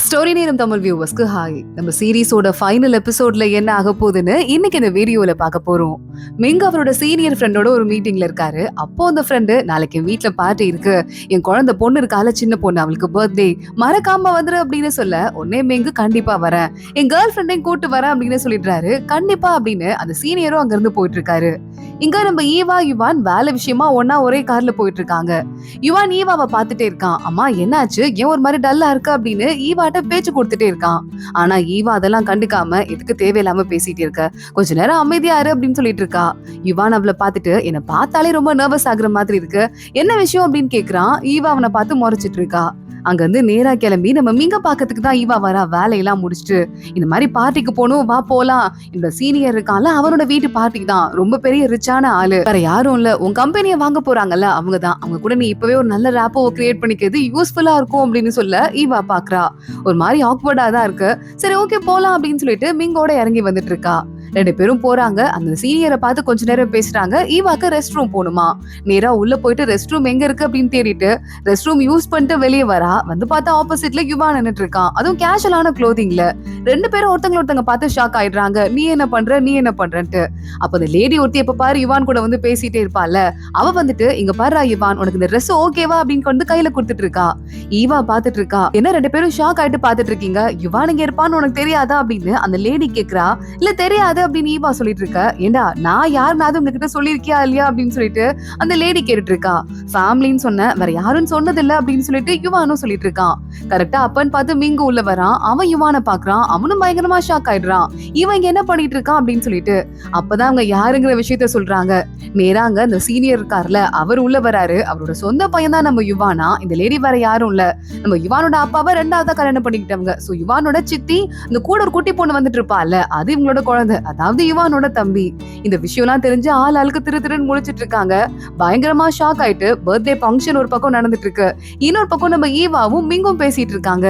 Story நேரம் Tamil வியூவர்ஸ்க்கு hi. நம்ம சீரீஸோட final எபிசோட்ல என்ன ஆக போகுதுன்னு இன்னைக்கு இந்த வீடியோல பார்க்க போறோம். மிங் அவரோட சீனியர் ஃப்ரெண்டோட ஒரு மீட்டிங்ல இருக்காரு. அப்போ அந்த ஃப்ரெண்டு, நாளைக்கு என் வீட்ல பார்ட்டி இருக்கு, என் குழந்தை பொண்ணு இருக்கால, சின்ன பொண்ணு, அவளுக்கு பர்த்டே, மறக்காம வந்துரு அப்படின்னு சொல்ல, உடனே மிங்கு கண்டிப்பா வரேன், என் கேர்ள் ஃப்ரெண்டையும் கூட்டு வரேன் அப்படின்னு சொல்லிடுறாரு. கண்டிப்பா அப்படின்னு அந்த சீனியரும் அங்க இருந்து போயிட்டு இருக்காரு. இங்க நம்ம யுவான் வேலை விஷயமா ஒன்னா ஒரே கார்ல போயிட்டு இருக்காங்க. யுவான் ஈவாவை பார்த்துட்டே இருக்கான். அம்மா என்னாச்சு, ஏன் ஒரு மாதிரி டல்லா இருக்கு அப்படின்னு ஈவாட்ட பேச்சு கொடுத்துட்டே இருக்கான். ஆனா ஈவா அதெல்லாம் கண்டுக்காம, எதுக்கு தேவையில்லாம பேசிட்டு இருக்க, கொஞ்ச நேரம் அமைதியா இரு அப்படின்னு சொல்லிட்டு இருக்கா. யுவான் அவளை பார்த்துட்டு, என்ன பார்த்தாலே ரொம்ப நர்வஸ் ஆகுற மாதிரி இருக்கு, என்ன விஷயம் அப்படின்னு கேக்குறான். ஈவா அவனை பார்த்து முறைச்சிட்டு இருக்கா. அங்க இருந்து நேரா கிளம்பி நம்ம மிங்க பாக்கிறதுக்கு தான் ஈவா வரா. வேலையெல்லாம் முடிச்சுட்டு, இந்த மாதிரி பார்ட்டிக்கு போகணும், வா போலாம், இந்த சீனியர் இருக்கான்ல, அவரோட வீட்டு பார்ட்டிக்கு தான், ரொம்ப பெரிய ரிச்சான ஆளு, வேற யாரும் இல்ல, உன் கம்பெனியை வாங்க போறாங்கல்ல அவங்கதான், அவங்க கூட நீ இப்பவே ஒரு நல்ல ரேப்போ கிரியேட் பண்ணிக்கிறது யூஸ்ஃபுல்லா இருக்கும் அப்படின்னு சொல்ல ஈவா பாக்குறா. ஒரு மாதிரி ஆக்வர்டா தான் இருக்கு. சரி ஓகே போலாம் அப்படின்னு சொல்லிட்டு மிங்கோட இறங்கி வந்துட்டு இருக்கா. ரெண்டு பேரும் போறாங்க. அந்த சீனியரை பார்த்து கொஞ்ச நேரம் பேசுறாங்க. ஈவாக்கு ரெஸ்ட் ரூம் போகணுமா. நேரா உள்ள போயிட்டு ரெஸ்ட் ரூம் எங்க இருக்கு அப்படின்னு தேடிட்டு ரெஸ்ட் ரூம் யூஸ் பண்ணிட்டு வெளியே வரா. வந்து பார்த்தா ஆப்போசிட்ல யுவான் நின்னுட்டு இருக்கான். அதுவும் கேஷுவலான க்ளோதிங்ல. ரெண்டு பேரும் ஒருத்தங்க பார்த்து ஷாக் ஆயிடுறாங்க. நீ என்ன பண்றன்ட்டு. அப்ப அந்த லேடி ஒருத்தி எப்ப பாரு யுவான் கூட வந்து பேசிட்டே இருப்பால, அவ வந்துட்டு, இங்க பாரு யுவான், உனக்கு இந்த ட்ரெஸ் ஓகேவா அப்படின்னு வந்து கையில கொடுத்துட்டு இருக்கா. ஈவா பாத்துட்டு இருக்கா. என்ன ரெண்டு பேரும் ஷாக் ஆயிட்டு பாத்துட்டு இருக்கீங்க, யுவான் இங்க இருப்பான்னு உனக்கு தெரியாதா அப்படின்னு அந்த லேடி கேக்குறா. இல்ல தெரியாது அப்படின்னு ஈவா சொல்லிட்டு இருக்க. ஏண்டா நான் யாருனாவது உங்ககிட்ட சொல்லிருக்கியா இல்லையா அப்படின்னு சொல்லிட்டு அந்த லேடி கேட்டுட்டு இருக்கா. ஃபேமிலின்னு சொன்ன, வேற யாரும் சொன்னது இல்ல அப்படின்னு சொல்லிட்டு யுவானும் சொல்லிட்டு இருக்கான். கரெக்டா அப்பன்னு பார்த்து மிங்கு உள்ள வரான். அவன் யுவானை பாக்குறான். அவனும் பயங்கரமா ஷாக் ஆயிடுறான். இவன் இங்க என்ன பண்ணிட்டு இருக்கான் அப்படின்னு சொல்லிட்டு. அப்பதான் அவங்க யாருங்கிற விஷயத்த சொல்றாங்க. நேராங்க அந்த சீனியர் இருக்கார்ல, அவர் உள்ள வராரு. அவரோட சொந்த பையன் தான் நம்ம யுவானா. இந்த லேடி வேற யாரும் இல்ல, நம்ம யுவானோட அப்பாவை ரெண்டாவதா கல்யாணம் பண்ணிக்கிட்டவங்க. சோ யுவானோட சித்தி, இந்த கூட ஒரு குட்டி பொண்ணு வந்துட்டு இருப்பால, அது இவங்களோட குழந்தை, அதாவது யுவானோட தம்பி. இந்த விஷயம்லாம் தெரிஞ்சு ஆளுக்கு திருன்னு முழிச்சிட்டு இருக்காங்க. பயங்கரமா ஷாக் ஆயிட்டு பர்த்டே ஃபங்க்ஷன் ஒரு பக்கம் நடந்துட்டு இருக்கு. இன்னொரு பக்கம் நம்ம ஈவாவும் மிங்கும் பேசிட்டு இருக்காங்க.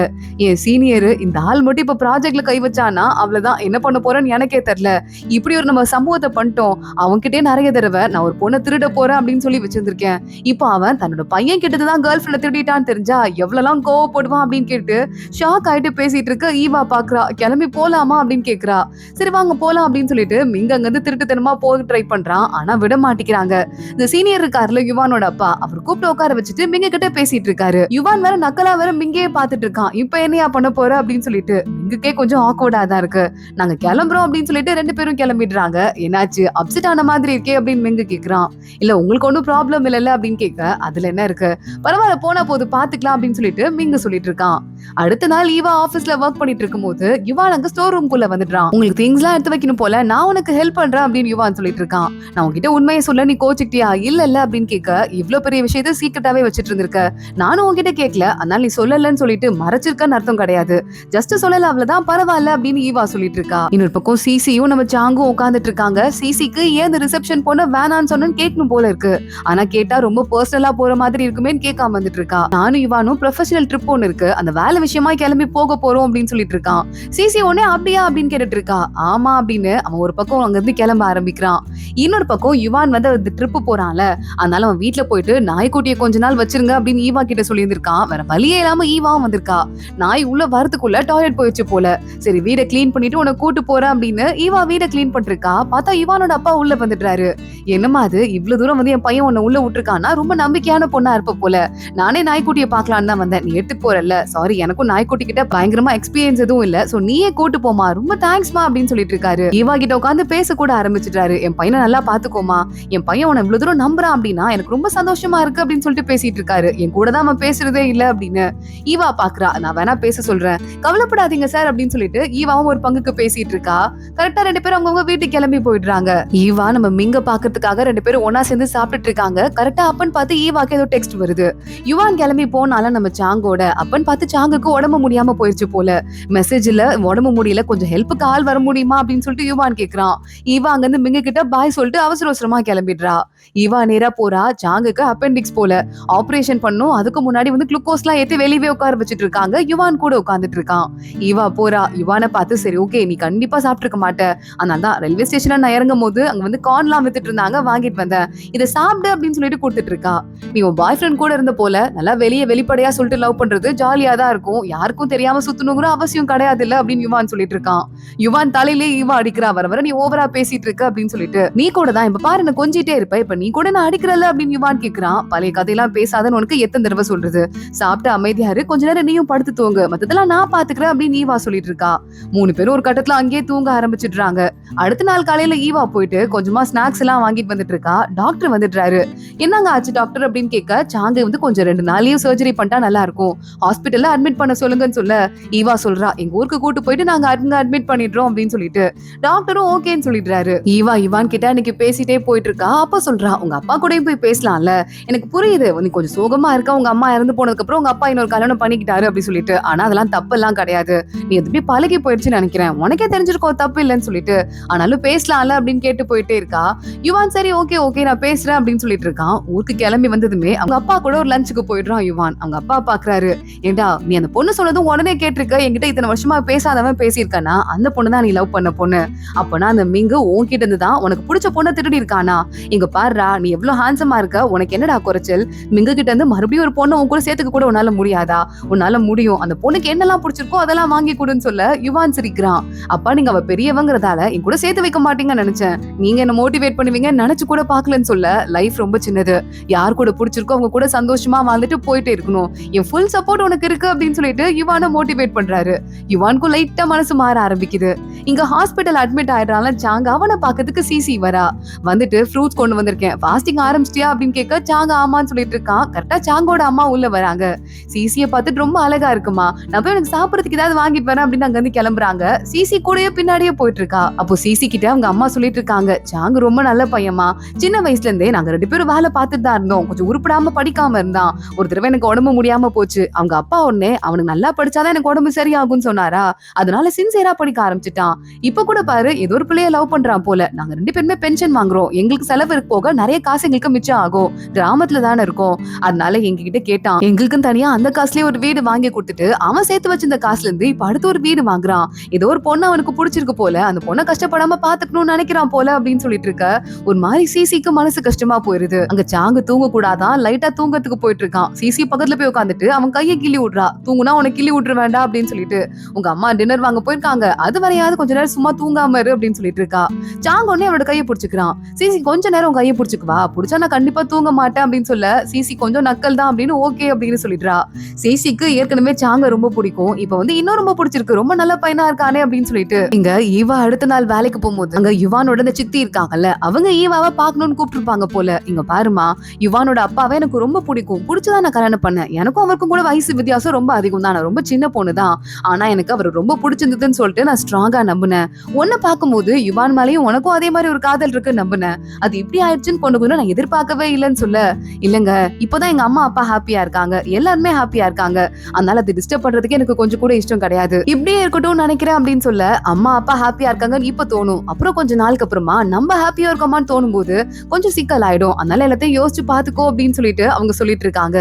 என் சீனியர் இந்த ஆள் மட்டும் இப்ப ப்ராஜெக்ட்ல கை வச்சானா அவ்வளவுதான், என்ன பண்ண போறேன்னு எனக்கே தெரியல. இப்படி ஒரு நம்ம சமூகத்தை பண்ணிட்டோம். அவன்கிட்டே நிறைய தடவை நான் ஒரு பொண்ணை திருட போறேன் அப்படின்னு சொல்லி வச்சிருந்திருக்கேன். இப்போ அவன் தன்னோட பையன் கிட்டதான் கேர்ள் ஃபிரெண்ட் திருடிட்டான்னு தெரிஞ்சா எவ்வளவு கோவப்படுவான் அப்படின்னு கேட்டு ஷாக் ஆயிட்டு பேசிட்டு இருக்க. ஈவா பாக்குறா. கிளம்பி போலாமா அப்படின்னு கேக்குறா. சரி வாங்க போலாம் அப்படின்னு சொல்லிட்டு மிங்க அங்க இருந்து திருட்டுத்தனமா போக ட்ரை பண்றான். ஆனா விட மாட்டேங்கிறாங்க. இந்த சீனியர் இருக்காருல யுவானோட அப்பா, அவர் கூப்பிட்டு உட்கார வச்சுட்டு மிங்க கிட்ட பேசிட்டு இருக்காரு. யுவான் வேற நக்கலா வேற மிங்கே பாத்துட்டு இருக்கான். இப்ப என்னையா பண்ண போற அப்படின்னு சொல்லிட்டு மிங்குக்கே கொஞ்சம் ஆக்வர்டா தான் இருக்கு. நாங்க கிளம்புறோம் அப்படின்னு சொல்லிட்டு ரெண்டு பேரும் கிளம்பிடுறாங்க. என்னாச்சு, அப்செட் ஆன மாதிரி இருக்கே அப்படின்னு மிங்கு கேக்குறான். இல்ல உங்களுக்கு ஒன்னும் ப்ராப்ளம் இல்ல அப்படின்னு கேட்க, அதுல என்ன இருக்கு, பரவாயில்ல போனா போது பாத்துக்கலாம் அப்படின்னு சொல்லிட்டு மிங்கு சொல்லிட்டு இருக்கான். அடுத்த நாள் ஈவா ஆபீஸ்ல ஒர்க் பண்ணிட்டு இருக்கும் போது யுவான் அங்க ஸ்டோர் ரூம்குள்ள வந்துடுறான். உங்களுக்கு திங்ஸ் எல்லாம் எடுத்து வைக்கணும் போல, நான் உனக்கு ஹெல்ப் பண்றேன் அப்படின்னு யுவான் சொல்லிட்டு இருக்கான். நான் உங்ககிட்ட உண்மையை சொல்ல, நீ கோச்சிக்கிட்டியா? இல்ல அப்படின்னு கேட்க, இவ்வளவு பெரிய விஷயத்த சீக்கிரட்டாவே வச்சிட்டு இருந்திருக்க, நானும் உங்ககிட்ட கேட்கல, அதனால நீ சொல்லலன்னு சொல்லிட்டு மறைச்சிருக்கன்னு அர்த்தம் கிடையாது, ஜஸ்ட் சொல்லல அவ்வளவுதான், பரவாயில்ல அப்படின்னு ஈவா சொல்லிட்டு இருக்கா. இன்னொரு பக்கம் சிசியும் நம்ம சாங்கும் உட்காந்துட்டு இருக்காங்க. சிசிக்கு ஏன் இந்த ரிசப்ஷன் போன வேணான்னு சொன்னு கேட்கணும் போல இருக்கு. ஆனா கேட்டா ரொம்ப பர்சனலா போற மாதிரி இருக்குமேன்னு கேட்காம வந்துட்டு இருக்கா. நானும் யுவானும் ப்ரொஃபஷனல் ட்ரிப் ஒன்னு இருக்கு, அந்த வேலை விஷயமா கிளம்பி போக போறோம் அப்படின்னு சொல்லிட்டு இருக்கான். சிசி உடனே அப்படியா அப்படின்னு கேட்டுட்டு இருக்கா. ஆமா அப்படின்னு அவன் ஒரு பக்கம் அங்க இருந்து கிளம்ப ஆரம்பிக்கிறான். இன்னொரு பக்கம் யுவான் வந்து அந்த ட்ரிப் போறான்ல, அதனால அவன் வீட்டுல போயிட்டு நாய்க்குட்டியை கொஞ்ச நாள் வச்சிருங்க அப்படின்னு ஈவா கிட்ட சொல்லி இருந்திருக்கான். வேற வழியே இல்லாம ஈவாவும் வந்திருக்கா. நாய் உள்ள வரதுக்குள்ள டாய்லெட் போயிடுச்சு போல. சரி வீடை கிளீன் பண்ணிட்டு உன்னை கூட்டு போறேன் அப்படின்னு ஈவா வீடை கிளீன் பண்ணிருக்கா. பார்த்தா யுவானோட அப்பா உள்ள வந்துட்டாரு. என்னமா அது, இவ்வளவு தூரம் வந்து என் பையன் உன்னை உள்ள விட்டுருக்கான்னா ரொம்ப நம்பிக்கையான பொண்ணா இருப்ப போல, நானே நாய்க்குட்டியை பாக்கலான்னு தான் வந்தேன், நீ எடுத்து போறல, சாரி எனக்கும் நாய்க்குட்டி கிட்ட பயங்கரமா எக்ஸ்பீரியன்ஸ் எதுவும் இல்ல, சோ நீயே கூட்டு போமா, ரொம்ப தேங்க்ஸ்மா அப்படின்னு சொல்லிட்டு இருக்காரு. ஈவா கிட்ட உட்காந்து பேச கூட ஆரம்பிச்சிட்டாரு. என் பையனை நல்லா பாத்துக்கோமா, என் பையன் உன்னை இவ்வளவு தூரம் நம்புறான் அப்படின்னா எனக்கு ரொம்ப சந்தோஷமா இருக்கு அப்படின்னு சொல்லிட்டு பேசிட்டு இருக்காரு. என் கூட தான் அவன் பேசுறதே இல்ல அப்படின்னு ஈவா பாக்குறா. நான் வேணா பேச சொல்றேன், கவலைப்படாதீங்க சார் அப்படின்னு சொல்லிட்டு ஈவாவும் ஒரு பங்குக்கு பேசிட்டு இருக்கா. கரெக்டா ரெண்டு பேரும் அவங்கவுங்க வீட்டுக்கு கிளம்பி போயிடுறாங்க. ஈவா நம்ம மிங்க பாக்குறதுக்காக ரெண்டு பேரும் ஒன்னா சேர்ந்து சாப்பிட்டுட்டு இருக்காங்க. கரெக்டா அப்பன்னு பார்த்து ஈவாக்கு ஏதோ டெக்ஸ்ட் வருது. யுவான் கிளம்பி போனால நம்ம சாங்கோட அப்பன்னு பார்த்து சாங்குக்கு உடம்பு முடியாம போயிருச்சு போல. மெசேஜ்ல உடம்பு முடியல, கொஞ்சம் ஹெல்ப்புக்கு ஆள் வர முடியுமா அப்படின்னு சொல்லிட்டு யுவான் கேக்குறான். ஈவா அங்க இருந்து மிங்க கிட்ட பாய் சொல்லிட்டு அவசர அவசரமா கிளம்பிடுறா. ஈவா நேரா போறா. சாங்குக்கு அப்பெண்டிக்ஸ் போல, ஆபரேஷன் பண்ணும், அதுக்கு முன்னாடி வந்து குளுக்கோஸ் எல்லாம் ஏத்தி வெளியவே உட்கார வச்சுட்டு இருக்காங்க. யுவான் கூட உட்கார்ந்துட்டு இருக்கான். ஈவா ஈவா போறா. யுவானை பார்த்து சரி ஓகே நீ கண்டிப்பா சாப்பிட்டுருக்க மாட்ட, அதனால தான் ரயில்வே ஸ்டேஷன்ல நான் இறங்கும் போது அங்க வந்து கார்ன்லாம் வித்துட்டு இருந்தாங்க, வாங்கிட்டு வந்தேன், இதை சாப்பிடு அப்படின்னு சொல்லிட்டு கொடுத்துட்டு இருக்கா. நீ உன் பாய் ஃப்ரெண்ட் கூட இருந்த போல நல்லா வெளிப்படையா சொல்லிட்டு லவ் பண்றது ஜாலியா தான் இருக்கும், யாருக்கும் தெரியாம சுத்தணுங்கிற அவசியம் கிடையாது இல்ல அப்படின்னு யுவான் சொல்லிட்டு இருக்கான். யுவான் தலையிலே ஈவா அடிக்கிறா, வர வர நீ ஓவரா பேசிட்டு இருக்க அப்படின்னு சொல்லிட்டு. நீ கூட தான் இப்ப பாரு நான் கொஞ்சிட்டே இருப்ப, இப்ப நீ கூட நான் அடிக்கிறல்ல அப்படின்னு யுவான் கேக்குறான். பழைய கதையெல்லாம் பேசாதன்னு உனக்கு எத்தனை தடவை சொல்றது, சாப்பிட்டு அமைதியா இரு, கொஞ்ச நேரம் நீயும் படுத்து தூங்கு, மத்ததெல்லாம் நான் பாத்துக்கிறேன் அப்படின்னு ஈவா சொல்லிட்டு இருக்கா. 3 பேரும் ஒரு கட்டத்துல அங்கேயே தூங்க ஆரம்பிச்சிடுறாங்க. அடுத்த நாள் காலையில ஈவா போயிட்டு கொஞ்சமா ஸ்நாக்ஸ் எல்லாம் வாங்கிட்டு வந்துட்டு இருக்கா. டாக்டர் வந்துடுறாரு. என்னங்க ஆச்சு டாக்டர் அப்படின்னு கேட்க, சாங்க வந்து கொஞ்சம் 2 நாளையும் சர்ஜரி பண்ணிட்டா நல்லா இருக்கும், ஹாஸ்பிட்டல்ல அட்மிட் பண்ண சொல்லுங்கன்னு சொல்ல ஈவா சொல்றா எங்க ஊருக்கு கூட்டு போயிட்டு நாங்க அட்மிட் பண்ணிடுறோம் அப்படின்னு சொல்லிட்டு. டாக்டரும் ஓகேன்னு சொல்லிடுறாரு. ஈவா யுவான் கிட்ட இன்னைக்கு பேசிட்டே போயிட்டு இருக்கா. அப்ப சொல்றா உங்க அப்பா கூடயும் போய் பேசலாம்ல, எனக்கு புரியுது நீ கொஞ்சம் சோகமா இருக்க, உங்க அம்மா இறந்து போனதுக்கு அப்புறம் உங்க அப்பா இன்னொரு கல்யாணம் பண்ணிக்கிட்டாரு அப்படின்னு சொல்லிட்டு, ஆனா அதெல்லாம் தப்பெல்லாம் கிடையாது, நீ எப்படி பழகி போயிடுச்சுன்னு நினைக்கிறேன், உனக்கே தெரிஞ்சிருக்கோம் தப்பு இல்லைன்னு சொல்லிட்டு, ஆனாலும் பேசலாம்ல அப்படின்னு கேட்டு போயிட்டே இருக்கா. யுவான் சரி ஓகே நான் பேசுறேன் அப்படின்னு சொல்லிட்டு இருக்கான். ஊருக்கு கிளம்பி வந்ததுமே அவங்க அப்பா கூட ஒரு லஞ்சுக்கு போயிடுறான் யுவான். அவங்க அப்பா பாக்குறாரு, ஏண்டா நீ அந்த பொண்ணு சொன்னதும் உடனே கேட்டிருக்க, என்கிட்ட இத்தனை வருஷமா பேசாதவன் பேசியிருக்கானா, அந்த பொண்ணு தான் நீ லவ் பண்ண பொண்ணு, அப்பனா அந்த மிங்கு உன்கிட்ட இருந்து தான் உனக்கு பிடிச்ச பொண்ணை திருடி இருக்கானா, இங்க பாருடா நீ எவ்வளவு ஹேண்ட்ஸமா இருக்க, உனக்கு என்னடா குறைச்சல், மிங்கு கிட்ட இருந்து மறுபடியும் ஒரு பொண்ணு உன் கூட சேர்த்துக்க கூட உன்னால முடியாதா, உன்னால முடியும், அந்த பொண்ணுக்கு என்னெல்லாம் பிடிச்சிருக்கோ அதெல்லாம் வாங்கி கொடுன்னு சொல்ல யுவான் சிரிக்கிறான். அப்பா நீங்க அவ பெரியவங்கிறதால என் கூட சேர்த்து வைக்க மாட்டீங்கன்னு நினைச்சேன், நீங்க என்ன மோட்டிவேட் பண்ணுவீங்க நினைச்சு கூட பாக்கலன்னு சொல்ல, லைஃப் ரொம்ப சின்னது, யார் கூட பிடிச்சிருக்கோ அவங்க கூட சந்தோஷமா வாழ்ந்துட்டு போயிட்டே இருக்கணும், என் ஃபுல் சப்போர்ட் உனக்கு இருக்கு அப்படின்னு சொல்லிட்டு யுவானை மோட்டிவேட் பண்றாரு. யுவானுக்கும் லைட்டா மனசு மாற ஆரம்பிக்குது. இங்க ஹாஸ்பிட்டல் அட்மிட் ஆயிடுறான்ல சாங்க, அவனை பாக்கிறதுக்கு சிசி வரா. வந்துட்டு ஃப்ரூட்ஸ் கொண்டு வந்திருக்கேன், ஃபாஸ்டிங் ஆரம்பிச்சிட்டியா அப்படின்னு கேட்க சாங்க ஆமான்னு சொல்லிட்டு இருக்கான். கரெக்டா சாங்கோட அம்மா உள்ள வராங்க. சிசியை பார்த்துட்டு ரொம்ப அழகா இருக்குமா, நான் போய் எனக்கு சாப்பிடறதுக்கு ஏதாவது வாங்கிட்டு வரேன் அப்படின்னு அங்க இருந்து கிளம்புறாங்க. சிசி கூடயே பின்னாடியே போயிட்டு இருக்கா. அப்போ சிசி கிட்ட அவங்க அம்மா சொல்லிட்டு இருக்காங்க, சாங்க ரொம்ப நல்ல பையமா, சின்ன வயசுல இருந்தே நாங்க 2 பேரும் வேலை பார்த்துட்டு தான் இருந்தோம், கொஞ்சம் உருப்படாம படிக்காம இருந்தான், ஒரு தடவை எனக்கு உடம்பு முடியாம போச்சு, அவங்க அப்பா உடனே அவனுக்கு நல்லா படிச்சாதான் எனக்கு உடம்பு சரியாகும்னு சொன்னாரா, அதனால சின்சியரா படிக்க ஆரம்பிச்சுட்டான். இப்ப கூட பாரு ஏதோ ஒரு பிள்ளைய லவ் பண்றான் போல, நாங்க 2 பேருமே பென்ஷன் வாங்குறோம், எங்களுக்கு செலவு இருக்கு போக நிறைய காசு எங்களுக்கு மிச்சம் ஆகும், கிராமத்துல தானே இருக்கோம், அதனால எங்ககிட்ட கேட்டான், எங்களுக்கு தனியா அந்த காசுலயே ஒரு வீடு வாங்கி கொடுத்துட்டு அவன் சேர்த்து வச்சிருந்த காசுல இருந்து இப்ப அடுத்து ஒரு வீடு வாங்குறான், ஏதோ ஒரு பொண்ணு அவனுக்கு பிடிச்சிருக்கு போல, அந்த பொண்ணை கஷ்டப்படாம பாத்துக்கணும்னு நினைக்கிறான் போல அப்படின்னு சொல்லிட்டு இருக்க. ஒரு மாதிரி சிசிக்கு மனசு கஷ்டமா போயிருது. அங்க சாங்கு தூங்க கூடாதான், லைட்டா தூங்கத்துக்கு போயிட்டு இருக்கான். சிசி பக்கத்துல போய் உட்காந்துட்டு அவன் கையை கிள்ளி விடுறா, தூங்குனா உனக்கு கிள்ளி விட்டுற வேண்டாம் அப்படின்னு சொல்லிட்டு, உங்க அம்மா டின்னர் வாங்க போயிருக்காங்க, அது வரையாவது கொஞ்ச நேரம் சும்மா தூங்காம இரு அப்படின்னு சொல்லிட்டு இருக்கா. சாங்க உடனே அவனோட கையை பிடிச்சுக்கிறான். சிசி கொஞ்ச நேரம் உன் கையை பிடிச்சுக்குவா, பிடிச்சா நான் கண்டிப்பா தூங்க மாட்டேன் அப்படின்னு சொல்ல, சிசி கொஞ்சம் நக்கல் தான் அப்படின்னு ஓகே அப்படின்னு சொல்லிடுறா. சிசிக்கு ஏற்கனவே சாங்க ரொம்ப பிடிக்கும், இப்ப வந்து இன்னும் ரொம்ப பிடிச்சிருக்கு, ரொம்ப நல்ல பையனா இருக்கானே அப்படின்னு சொல்லிட்டு. இங்க ஈவா அடுத்த நாள் வேலைக்கு போகும்போது அங்க யுவானோட இந்த சித்தி இருக்காங்கல்ல, அவங்க ஈவாவை பாக்கணும்னு கூப்பிட்டு இருப்பாங்க போல. இங்க பாருமா, யுவானோட அப்பாவை எனக்கு ரொம்ப பிடிக்கும், பிடிச்சதான் நான் கல்யாணம் பண்ணேன், எனக்கும் அவருக்கும் கூட வயசு வித்தியாசம் ரொம்ப அதிகம் தான், நான் ரொம்ப சின்ன பொண்ணு தான், ஆனா எனக்கு அவர் ரொம்ப பிடிச்சிருந்ததுன்னு சொல்லிட்டு நான் ஸ்ட்ராங்கா நம்பினேன், உன்னை பார்க்கும்போது யுவான் மேலேயும் உனக்கும் அதே மாதிரி ஒரு காதல் இருக்கு நம்பினேன், அது இப்படி ஆயிடுச்சுன்னு கொண்டு நான் எதிர்பார்க்கவே இல்லைன்னு சொல்ல, இல்லங்க இப்பதான் எங்க அம்மா அப்பா ஹாப்பியா இருக்காங்க, எல்லாருமே ஹாப்பியா இருக்காங்க, அதனால அது டிஸ்டர்ப் பண்றதுக்கு எனக்கு கொஞ்சம் கூட இஷ்டம் கிடையாது, இப்படியே இருக்கட்டும் நினைக்கிறேன் அப்படின்னு சொல்ல, அம்மா அப்பா ஹாப்பியா இருக்காங்கன்னு இப்ப தோணும், அப்புறம் கொஞ்ச நாளுக்கு அப்புறமா நம்ம ஹாப்பியா இருக்கோமான்னு தோணும் போது கொஞ்சம் சிக்கல் ஆயிடும், அதனால எல்லாத்தையும் யோசிச்சு பாத்துக்கோ அப்படின்னு சொல்லிட்டு அவங்க சொல்லிட்டு இருக்காங்க.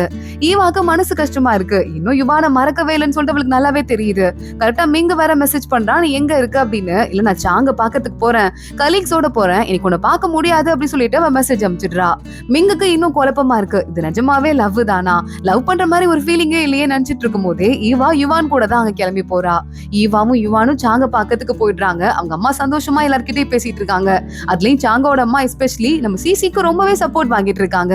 ஈவாக்கு மனசு கஷ்டமா இருக்கு, இன்னும் யுவானை மறக்கவே இல்லைன்னு சொல்லிட்டு அவளுக்கு நல்லாவே தெரியுது. கரெக்டா மிங்க வேற மெசேஜ் பண்றான், நீ எங்க இருக்கு அப்படின்னு. இல்ல நான் சாங்க பாக்கிறதுக்கு போறேன், கலீக்ஸோட போறேன், எனக்கு உன்னை பார்க்க முடியாது அப்படின்னு சொல்லிட்டு அவன் மெசேஜ் அனுப்பிச்சிடுறா. மிங்குக்கு இன்னும் குழப்பமா இருக்கு, இது நிஜமாவே லவ் தானா, லவ் பண்ற மாதிரி ஒரு ஃபீலிங்கே இல்லையே நினைச்சிட்டு இருக்கும் போதே ஈவா யுவான் கூட தான் அங்க கிளம்பி போறா. ஈவாவும் யுவானும் சாங்க பாக்கிறதுக்கு போயிடுறாங்க. அவங்க அம்மா சந்தோஷமா எல்லார்கிட்டயும் பேசிட்டு இருக்காங்க. அதுலயும் சாங்கோட அம்மா எஸ்பெஷலி நம்ம சிசிக்கு ரொம்பவே சப்போர்ட் வாங்கிட்டு இருக்காங்க.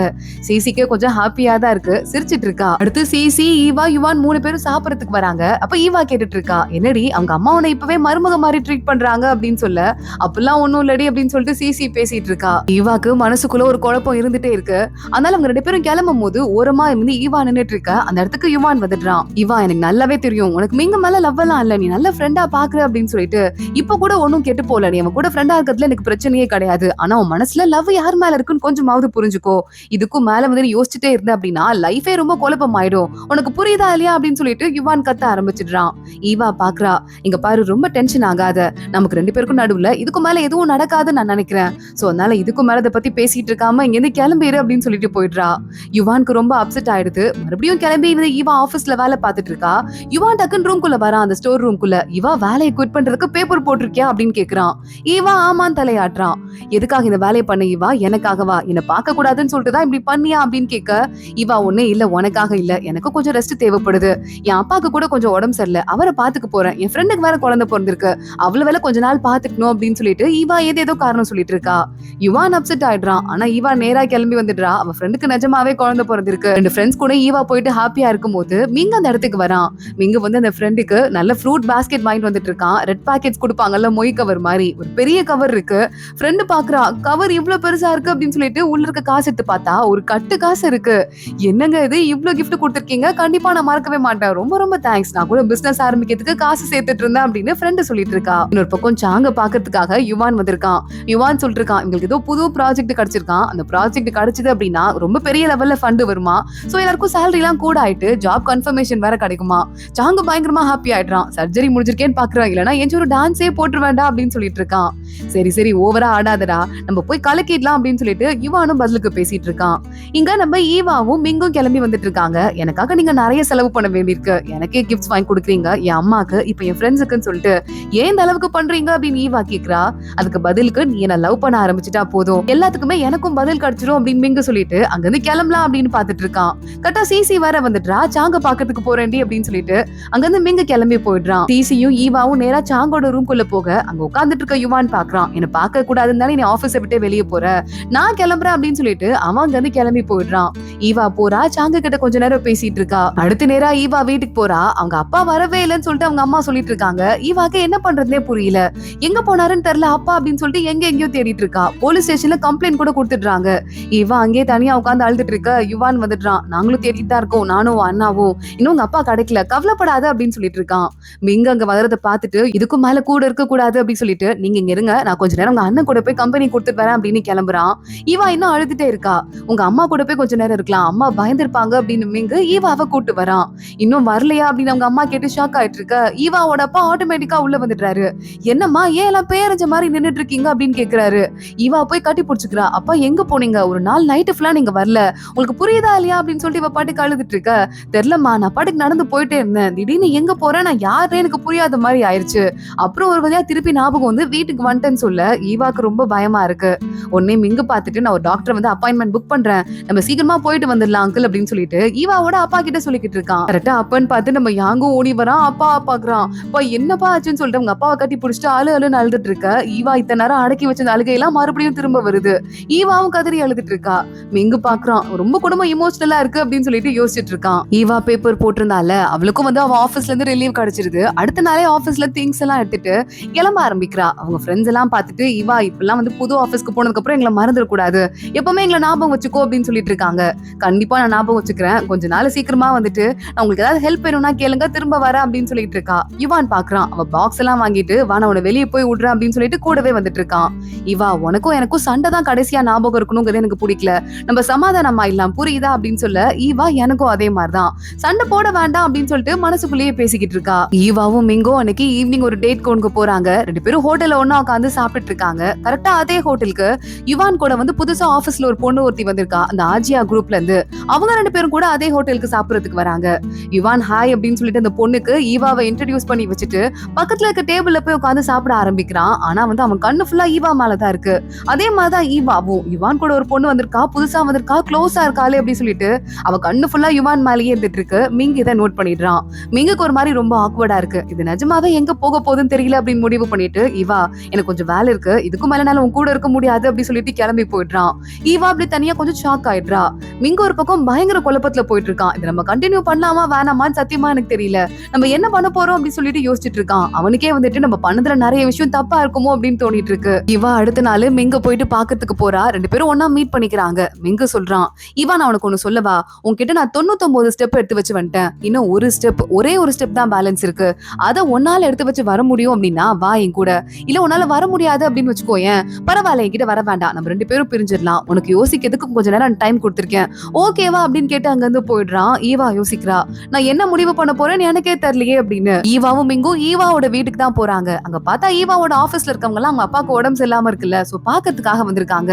சிசிக்கு கொஞ்சம் ஹாப்பியா தான் இருக்கு, சிரிச்சிட்டு இருக்கா. அடுத்து சிசி ஈவா யுவான் 3 பேரும் சாப்பிடறதுக்கு வராங்க. அப்ப ஈவா கேட்டுட்டு இருக்கா, என்னடி அவங்க அம்மா உன்னை இப்பவே மருமக மாதிரி ட்ரீட் பண்றாங்க அப்படின்னு சொல்ல, அப்பெல்லாம் ஒண்ணும் இல்லடி அப்படின்னு சொல்லிட்டு சிசி பேசிட்டு இருக்கா. ஈவாக்கு மனசுக்குள்ள ஒரு குழப்பம் இருந்துட்டே இருக்கு. அதனால அவங்க 2 பேரும் கிளம்பும் போது ஓரமா இருந்து ஈவா நின்னுட்டு இருக்க. அந்த இடத்துக்கு யுவான் வந்துடுறான். ஈவா எனக்கு நல்லாவே தெரியும் உனக்கு மிங்க மேல லவ் எல்லாம் இல்ல, நீ நல்ல ஃப்ரெண்டா பாக்குற அப்படின்னு சொல்லிட்டு, இப்ப கூட ஒன்னும் கெட்டு போல, நீ அவன் கூட ஃப்ரெண்டா இருக்கிறதுல எனக்கு பிரச்சனையே கிடையாது, ஆனா உன் மனசுல லவ் யார் மேல இருக்குன்னு கொஞ்சமாவது புரிஞ்சுக்கோ, இதுக்கும் மேல வந்து யோசிச்சுட்டே இருந்த அப்படின்னா லைஃபே ரொம்ப குழப்பம் ஆயிடும், உனக்கு புரியுதா இல்லையா அப்படின்னு சொல்லிட்டு யுவான் கத்த ஆரம்பிச்சிடுறான். ஈவா பாக்குறா, இங்க பாரு ரொம்ப டென்ஷன் ஆகாத, நமக்கு 2 பேருக்கும் நடுவுல இதுக்கு மேல எதுவும் நடக்காதுன்னு நான் நினைக்கிறேன், சோ அதனால இதுக்கும் மேல இதை பத்தி பேசிட்டு இருக்காம இங்க இருந்து கிளம்பிடு அப்படின்னு சொல்லிட்டு போயிடுறா. யுவானுக்கு ரொம்ப அப்செட் ஆயிடுது. மறுபடியும் கிளம்பி ஈவா ஆபீஸ்ல வேலை பார்த்துட்டு இருக்கா. யுவான் டக்குன்னு ரூம்குள்ள வரான். வரான் அந்த ஸ்டோர் ரூம்குள்ள. இவா வேலையை குவிட் பண்றதுக்கு பேப்பர் போட்டிருக்கியா அப்படின்னு கேக்குறான். இவா ஆமான்னு தலையாட்டுறான். எதுக்காக இந்த வேலையை பண்ண இவா? எனக்காகவா? என்ன பார்க்க கூடாதுன்னு சொல்லிட்டு தான் இப்படி பண்ணியா அப்படின்னு கேட்க, இவா ஒண்ணே இல்ல, உனக்காக இல்ல, எனக்கு கொஞ்சம் ரெஸ்ட் தேவைப்படுது. என் அப்பாக்கு கூட கொஞ்சம் உடம்பு சரியில்லை, அவரை பாத்துக்க போறேன். என் ஃப்ரெண்டுக்கு வேற குழந்தை பிறந்திருக்கு, அவ்வளவு வேலை கொஞ்ச நாள் பாத்துக்கணும் அப்படின்னு சொல்லிட்டு இவா ஏதேதோ காரணம் சொல்லிட்டு இருக்கா. யுவான் அப்செட் ஆயிடுறான். ஆனா இவா நேரா கிளம்பி வந்துடுறா. அவ ஃப்ரெண்டுக்கு நிஜமாவே குழந்தை பிறந்திருக்கு. ரெண்டு ஃப்ரெண்ட்ஸ் கூட ஈவா போயிட்டு ஹாப்பியா இருக்கும் போது மிங்க அந்த இடத்துக்கு வரான். மிங்க வந்து அந்த ஃப்ரெண்டுக்கு நல்ல ஃப்ரூட் பாஸ்கெட் வாங்கிட்டு வந்துட்டு இருக்கான். ரெட் பாக்கெட்ஸ் கொடுப்பாங்கல்ல, மொய் கவர் மாதிரி ஒரு பெரிய கவர் இருக்கு. ஃப்ரெண்டு பாக்குறா, கவர் இவ்வளவு பெருசா இருக்கு அப்படின்னு சொல்லிட்டு உள்ள இருக்க காசு எடுத்து பார்த்தா ஒரு கட்டு காசு இருக்கு. என்னங்க இது, இவ்வளவு கிஃப்ட் கொடுத்திருக்கீங்க, கண்டிப்பா நான் மறக்கவே மாட்டேன், ரொம்ப ரொம்ப தேங்க்ஸ், நான் கூட பிசினஸ் ஆரம்பிக்கிறதுக்கு காசு சேர்த்துட்டு இருந்தேன் அப்படின்னு ஃப்ரெண்டு சொல்லிட்டு இருக்கா. இன்னொரு பக்கம் சாங்க பாக்கிறதுக்காக யுவான் வந்திருக்கான். யுவான் சொல்லிட்டு இருக்கான், இவங்களுக்கு ஏதோ புது ப்ராஜெக்ட் கிடைச்சிருக்கான், அந்த ப்ராஜெக்ட் கிடைச்சது அப்படின்னா ரொம்ப பெரிய லெவல்ல ஃபண்ட் வருமா, சோ எல்லாருக்கும் சேலரி எல்லாம் கூட ஆயிட்டு ஜாப் கன்ஃபர்மேஷன் வேற கிடைக்குமா. சாங்க பயங்கரமா ஹாப்பி ஆயிடுறான். சர்ஜரி முடிஞ்சிருக்கேன்னு பாக்குறான், இல்லனா எஞ்சி ஒரு டான்ஸே போட்டு வேண்டாம் அப்படின்னு சொல்லிட்டு இருக்கான். சரி சரி ஓவரா ஆடாதடா, நம்ம போய் கலக்கிடலாம் அப்படின்னு சொல்லிட்டு யுவானும் பதிலுக்கு பேசிட்டு இருக்கான். இங்க நம்ம ஈவாவும் மிங்கும் கிளம்பி வந்துட்டு இருக்காங்க. எனக்காக நீங்க நிறைய செலவு பண்ண வேண்டியிருக்கு, எனக்கே கிஃப்ட்ஸ் வாங்கி கொடுக்குறீங்க, என் அம்மாக்கு, இப்ப என் ஃப்ரெண்ட்ஸுக்குன்னு சொல்லிட்டு ஏன் இந்த அளவுக்கு பண்றீங்க அப்படின்னு ஈவா கேக்குறா. அதுக்கு பதிலுக்கு நீ என்ன லவ் பண்ண ஆரம்பிச்சுட்டா போதும், எல்லாத்துக்குமே எனக்கும் பதில் கிடைச்சிடும் அப்படின்னு மிங்கு சொல்லிட்டு அங்க இருந்து கிளம்பலாம் அப்படின்னு பாத்துட்டு இருக்கான். கரெக்டா சிசி வேற வந்துடுறா. சாங்க பாக்கிறதுக்கு போறேன்டி அப்படின்னு சொல்லிட்டு அங்க இருந்து மிங்கு கிளம்பி போயிடுறான். சிசியும் ஈவாவும் நேரா சாங்கோட ரூம்குள்ள போக அங்க உட்கார்ந்துட்டு இருக்க யுவான் பாக்குறான். என்ன பார்க்க கூடாதுன்னு தானே நீ ஆபீஸை விட்டு வெளியே போற, நான் கிளம்புறேன் அப்படின்னு சொல்லிட்டு அவன் அங்க இருந்து கிளம்பி போயிடுறான். ஈவா போறா, சாங்க கிட்ட கொஞ்ச நேரம் பேசிட்டு இருக்கா. அடுத்த நேரா ஈவா வீட்டுக்கு போறா. அவங்க அப்பா வரவே இல்லைன்னு சொல்லிட்டு அவங்க அம்மா சொல்லிட்டு இருக்காங்க. ஈவாக்கு என்ன பண்றதுனே புரியல, எங்க போனாருன்னு தெரியல அப்பா அப்படின்னு சொல்லிட்டு எங்கேயோ தேடிட்டு இருக்கா. போலீஸ் ஸ்டேஷன்ல கம்ப்ளைண்ட் கூட கொடுத்துடுறாங்க. இவா அங்கே தனியா உட்கார்ந்து அழுதுட்டு இருக்க. யுவான் வந்துடுறான். நாங்களும் தேடிட்டு தான் இருக்கோம், நானும் அண்ணாவும், இன்னும் உங்க அப்பா கிடைக்கல, கவலைப்படாத அப்படின்னு சொல்லிட்டு இருக்கான். மிங்க அங்க வர்றத பாத்துட்டு இதுக்கும் மேல கூட இருக்க கூடாது அப்படின்னு சொல்லிட்டு நீங்க இங்க இருங்க, நான் கொஞ்ச நேரம் உங்க அண்ணன் கூட போய் கம்பெனி கொடுத்துட்டு வரேன் அப்படின்னு கிளம்புறான். ஈவா இன்னும் அழுதுட்டே இருக்கா. உங்க அம்மா கூட போய் கொஞ்ச நேரம் இருக்கலாம், அம்மா பயந்துருப்பாங்க அப்படின்னு மிங்க ஈவாவை கூட்டு வரான். இன்னும் வரலையா அப்படின்னு அவங்க அம்மா கேட்டு ஷாக் ஆயிட்டு இருக்க. ஈவாவோட அப்பா ஆட்டோமேட்டிக்கா உள்ள வந்துடுறாரு. என்னம்மா ஏன் எல்லாம் பேரஞ்ச மாதிரி நின்னுட்டு இருக்கீங்க அப்படின்னு கேக்குறாரு. ஈவா போய் கட்டி பிடிச்சுக்கிறா. அப்பா எங்க போனீங்க, ஒரு நாள் நைட்டு ஃபுல்லா நீங்க வரல, உங்களுக்கு புரியுதா இல்லையா அப்படின்னு சொல்லிட்டு இவ பாட்டுக்கு அழுதுட்டு இருக்க. தெரியலம்மா, நான் பாட்டுக்கு நடந்து போயிட்டே இருந்தேன், திடீர்னு எங்க போறேன், நான் யாருன்னு எனக்கு புரியாத மாதிரி ஆயிடுச்சு, அப்புறம் ஒரு வழியா திருப்பி ஞாபகம் வந்து வீட்டுக்கு வந்துட்டேன்னு சொல்ல ஈவாக்கு ரொம்ப பயமா இருக்கு. உடனே மிங்கு பாத்துட்டு நான் ஒரு டாக்டர் வந்து அப்பாயின்மெண்ட் புக் பண்றேன், நம்ம சீக்கிரமா போயிட்டு வந்துடலாம் அங்கிள் அப்படின்னு சொல்லிட்டு ஈவாவோட அப்பா கிட்ட சொல்லிக்கிட்டு இருக்கான். கரெக்டா அப்பன்னு பார்த்து நம்ம யாங்கும் ஓடி வரான். அப்பா பாக்குறான். அப்பா என்னப்பா ஆச்சுன்னு சொல்லிட்டு அவங்க அப்பாவை கட்டி பிடிச்சிட்டு அழுன்னு அழுதுட்டு இருக்க. ஈவா இத்தனை நேரம் அடக்கி வச்ச அழுகையெல்லாம் மறுபடியும் திரும்ப வருது. ஈவாவும் கதறி அழுதுட்டு இருக்கா. மிங்கு பாக்குறான், ரொம்ப குடும்பம் இமோஷனலா இருக்கு அப்படின்னு சொல்லிட்டு யோசிச்சுட்டு இருக்கான். ஈவா பேப்பர் போட்டிருந்தால அவளுக்கும் வந்து அவ ஆபீஸ்ல இருந்து ரிலீவ் கிடைச்சிருது. அடுத்த நாளே ஆபீஸ்ல திங்ஸ் எல்லாம் எடுத்துட்டு கிளம்ப ஆரம்பிக்கிறா. அவங்க ஃப்ரெண்ட்ஸ் எல்லாம் பார்த்துட்டு ஈவா இப்பெல்லாம் வந்து புது ஆபீஸ்க்கு போனதுக்கு அப்புறம் எங்களை மறந்துடக்கூடாது, எப்பவுமே எங்களை ஞாபகம் வச்சுக்கோ அப்படின்னு சொல்லிட்டு இருக்காங்க. கண்டிப்பா நான் ஞாபகம் வச்சுக்கிறேன், கொஞ்ச நாள் சீக்கிரமா வந்துட்டு நான் உங்களுக்கு ஏதாவது ஹெல்ப் வேணும்னா கேளுங்க, திரும்ப வர அப்படின்னு சொல்லிட்டு இருக்கா. யுவான் பாக்குறான். அவ பாக்ஸ் எல்லாம் வாங்கிட்டு வா நான் உன்னை வெளியே போய் விடுறேன் அப்படின்னு சொல்லிட்டு கூடவே வந்துட்டு இருக்கான். இவா உனக்கும் எனக்கும் சண்டை தான் கடைசியா ஞாபகம் இருக்கணுங்கிறது எனக்கு பிடிக்கல, நம்ம சமாதானமா இல்லாம் புரியுதா அப்படின்னு சொல்ல ஈவா எனக்கும் அதே மாதிரிதான், சண்டை போட வேண்டாம் அப்படின்னு சொல்லிட்டு மனசுக்குள்ளேயே பேசிக்கிட்டு இருக்கா. ஈவாவும் மிங்கோ அன்னைக்கு ஈவினிங் ஒரு டேட் கொண்டு போறாங்க. ரெண்டு பேரும் ஹோட்டல்ல ஒண்ணா உட்காந்து சாப்பிட்டு இருக்காங்க. கரெக்டா அதே ஹோட்டலுக்கு யுவான் கூட வந்து புதுசா ஆபீஸ்ல ஒரு பொண்ணு ஒருத்தி வந்திருக்கா, அந்த ஆஜியா குரூப்ல இருந்து. அவங்க ரெண்டு பேரும் கூட அதே ஹோட்டலுக்கு சாப்பிடறதுக்கு வராங்க. யுவான் ஹாய் அப்படின்னு சொல்லிட்டு அந்த பொண்ணுக்கு ஈவாவை இன்ட்ரோடியூஸ் பண்ணி வச்சுட்டு பக்கத்துல இருக்க டேபிள்ல போய் உட்காந்து சாப்பிட ஆரம்பிக்கிறான். ஆனா வந்து அவன் கண்ணு ஃபுல்லா ஈவா மேலதான் இருக்கு. அதே மாதிரிதான் ஈவாவும், யுவான் கூட ஒரு பொண்ணு வந்திருக்கா, புதுசா வந்திருக்கா, க்ளோஸா இருக்காளே அப்படின்னு சொல்லிட்டு அவ கண்ணு ஃபுல்லா யுவான் மேலேயே இருந்துட்டு இருக்கு. மிங் இதை நோட் பண்ணிடுறான். மிங்குக்கு ஒரு மாதிரி ரொம்ப ஆக்வர்டா இருக்கு, இது நிஜமாவே எங்க போக போகுதுன்னு தெரியல அப்படின்னு முடிவு பண்ணிட்டு ஈவா எனக்கு கொஞ்சம் வேலை இருக்கு, இதுக்கும் மேல நாள் உன் கூட இருக்க முடியாது அப்படின்னு சொல்லிட்டு கிளம்பி போயிடுறான். ஈவா அப்படி தனியா கொஞ்சம் ஷாக் ஆயிடுறா. மிங்க ஒரு பக்கம் பயங்கர குழப்பத்துல போயிட்டு இருக்கான். இது நம்ம கண்டினியூ பண்ணலாமா வேணாமான்னு சத்தியமா எனக்கு தெரியல, நம்ம என்ன பண்ண போறோம் அப்படின்னு சொல்லிட்டு யோசிச்சுட்டு இருக்கான். அவனுக்கே வந்துட்டு நம்ம பண்ணதுல நிறைய விஷயம் தப்பா இருக்குமோ அப்படின்னு தோணிட்டு இருக்கு. இவா அடுத்த நாள் மிங்க போயிட்டு பாக்கிறதுக்கு போறா. ரெண்டு பேரும் ஒன்னா மீட் பண்ணிக்கிறாங்க. மிங்க சொல்றான், இவா நான் உனக்கு ஒண்ணு சொல்லவா, உன்கிட்ட நான் 99 ஸ்டெப் எடுத்து வச்சு வந்துட்டேன், இன்னும் ஒரே ஒரு ஸ்டெப் தான் பேலன்ஸ் இருக்கு, அதை ஒன்னால எடுத்து வச்சு வர முடியும் அப்படின்னா வா என் கூட, இல்ல உன்னால வர முடியாது அப்படின்னு வச்சுக்கோயேன், பரவாயில்ல என்கிட்ட வர வேண்டாம், நம்ம ரெண்டு பேரும் பிரிஞ்சிடலாம், உனக்கு யோசிக்கிறதுக்கு கொஞ்ச நேரம் டைம் கொடுத்திருக்கேன், ஓகேவா அப்படின்னு கேட்டு அங்க இருந்து போயிடுறான். ஈவா யோசிக்கிறா, நான் என்ன முடிவு பண்ண போறேன்னு எனக்கே தெரியலையே அப்படின்னு. ஈவாவும் மிங்கும் ஈவாவோட வீட்டுக்கு தான் போறாங்க. அங்க பார்த்தா ஈவாவோட ஆபீஸ்ல இருக்கவங்க எல்லாம் அவங்க அப்பாக்கு உடம்பு சரியில்லாம இருக்குல்ல, சோ பாக்கிறதுக்காக வந்திருக்காங்க.